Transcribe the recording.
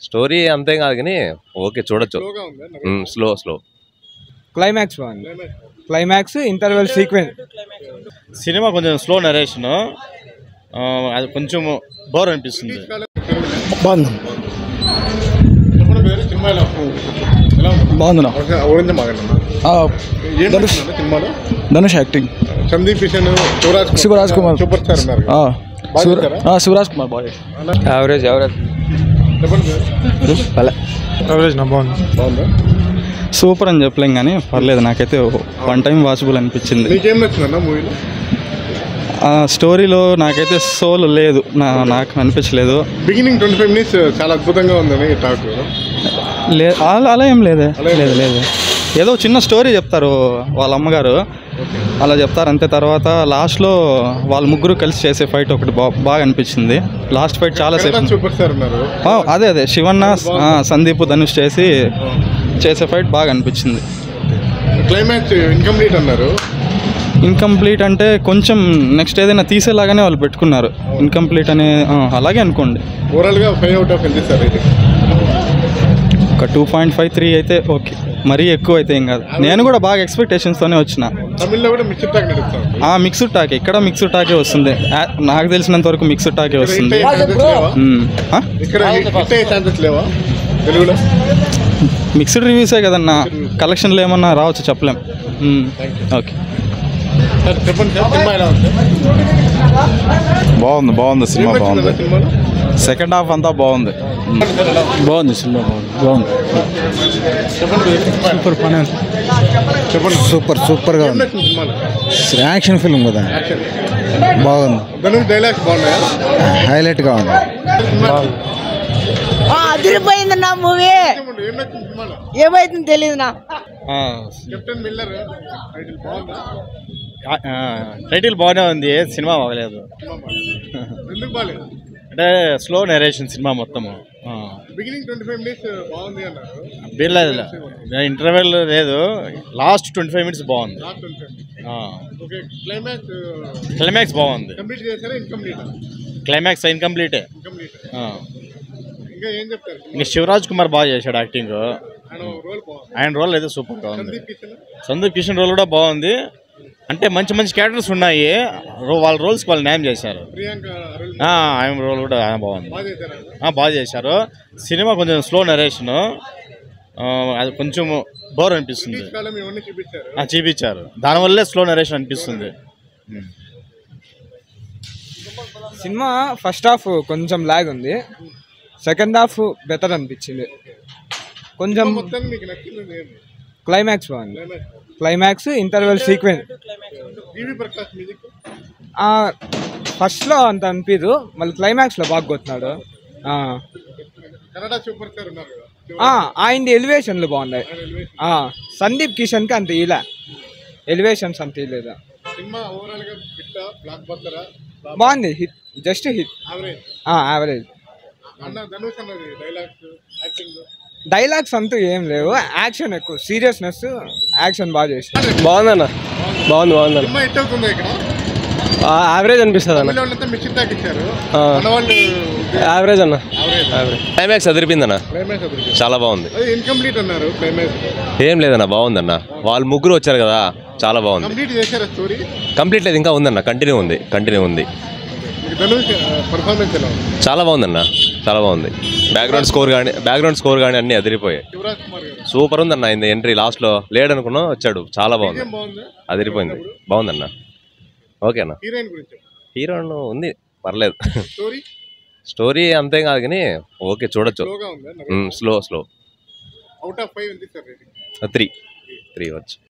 Story అంతే కాదు కానీ ఓకే చూడొచ్చు. స్లో క్లైమాక్స్ బాగుంది. Climax interval sequence. సినిమా కొంచెం స్లో నరేషన్, అది కొంచెం బోర్ అనిపిస్తుంది. బాగుంది. Dhanush acting, Sundeep Kishan, Shivaraj Kumar super star Shivaraj Kumar బాగా యావరేజ్ బాగుందా? సూపర్ అని చెప్పలేం కానీ పర్లేదు, నాకైతే వన్ టైం వాచబుల్ అనిపించింది. మీకేం నచ్చిందన్న మూవీలో? స్టోరీలో నాకైతే సోల్ లేదు, నాకు అనిపించలేదు. బిగినింగ్ 25 minutes చాలా అద్భుతంగా ఉందని టాక్. లేదు అలా ఏం లేదే, లేదు ఏదో చిన్న స్టోరీ చెప్తారు వాళ్ళ అమ్మగారు, అలా చెప్తారు అంతే. తర్వాత లాస్ట్లో వాళ్ళ ముగ్గురు కలిసి చేసే ఫైట్ ఒకటి బాగా అనిపించింది. లాస్ట్ ఫైట్ చాలా సేపు సూపర్ స్టార్ ఉన్నారు. అదే శివన్న, సందీప్, ధనుష్ చేసే ఫైట్ బాగా అనిపించింది. క్లైమాక్స్ ఇన్కంప్లీట్ అన్నారు. ఇన్కంప్లీట్ అంటే కొంచెం నెక్స్ట్ ఏదైనా తీసేలాగానే వాళ్ళు పెట్టుకున్నారు. ఇన్కంప్లీట్ అనే అలాగే అనుకోండి. ఓవరాల్గా 5 out of 10 ఇస్తారు. ఒక 2.53 అయితే ఓకే, మరీ ఎక్కువ అయితే ఏం కాదు. నేను కూడా బాగా ఎక్స్పెక్టేషన్స్తోనే వచ్చిన. తమిళ్లో కూడా మిక్స్డ్ టాక్ నడుస్తుంది. మిక్స్డ్ టాక్, ఇక్కడ మిక్స్డ్ టాకే వస్తుంది. నాకు తెలిసినంత వరకు మిక్స్డ్ టాకే వస్తుంది. మిక్స్డ్ రివ్యూసే కదన్నా, కలెక్షన్లు ఏమన్నా రావచ్చు చెప్పలేం. ఓకే బాగుంది సినిమా బాగుంది. సెకండ్ హాఫ్ అంతా బాగుంది. సినిమా బాగుంది. సూపర్గా ఉంది. యాక్షన్ ఫిల్మ్ కదా, బాగుంది. హైలైట్గా ఉంది. అదిరిపోయిందన్నా మూవీ, ఏమైతుందో తెలియదు నా. టైటిల్ బాగానే ఉంది, సినిమా బాగలేదు. అంటే స్లో నరేషన్ సినిమా మొత్తము. ఇంటర్వెల్ లేదు, లాస్ట్ 25 minutes బాగుంది. క్లైమాక్స్ బాగుంది. క్లైమాక్స్ ఇన్కంప్లీటే. ఇంకా శివరాజ్ కుమార్ బాగా చేశాడు యాక్టింగ్. ఆయన రోల్ అయితే సూపర్గా ఉంది. సందీప్ కిషన్ రోల్ కూడా బాగుంది. అంటే మంచి క్యారెక్టర్స్ ఉన్నాయి, వాళ్ళ రోల్స్కి వాళ్ళు న్యాయం చేశారు. ఆయన రోల్ కూడా బాగుంది, బాగా చేశారు. సినిమా కొంచెం స్లో నరేషన్, అది కొంచెం బోర్ అనిపిస్తుంది. చూపించారు, దానివల్లే స్లో నరేషన్ అనిపిస్తుంది. సినిమా ఫస్ట్ హాఫ్ కొంచెం లాగ్ ఉంది, సెకండ్ హాఫ్ బెటర్ అనిపించింది. కొంచెం క్లైమాక్స్ బాగుంది. Climax interval sequence. ఫస్ట్లో అంత అనిపించదు, మళ్ళీ క్లైమాక్స్లో బాగా కొట్టినాడు. ఆయన ఎలివేషన్లు బాగున్నాయి. సందీప్ కిషన్కి అంత ఇలా ఎలివేషన్స్ అంత లేదా. బాగుంది, hit, just hit, average. Dialogues అంటూ ఏం లేవు, యాక్షన్ ఎక్కువ, సీరియస్నెస్, యాక్షన్ బాగా చేసి. బాగుందన్న, బాగుంది. యావరేజ్ అనిపిస్తుంది అన్న, యావరేజ్ అన్న. క్లైమాక్స్ అదిరిపోయిందన్న, చాలా బాగుంది. ఏం లేదన్న, బాగుందన్న. వాళ్ళు ముగ్గురు వచ్చారు కదా, చాలా బాగుంది. కంప్లీట్ లేదు, ఇంకా ఉందన్న, కంటిన్యూ ఉంది. చాలా బాగుందన్న, చాలా బాగుంది. బ్యాక్గ్రౌండ్ స్కోర్ కానీ అన్ని అదిరిపోయాయి. సూపర్ ఉందన్న. ఆయన ఎంట్రీ లాస్ట్లో లేడనుకున్నా వచ్చాడు, చాలా బాగుంది, అదిరిపోయింది, బాగుందన్న. ఓకేనా. హీరోయిన్ ఉంది, పర్లేదు. స్టోరీ అంతే కాదు కానీ ఓకే చూడొచ్చు. స్లో 3 వచ్చు.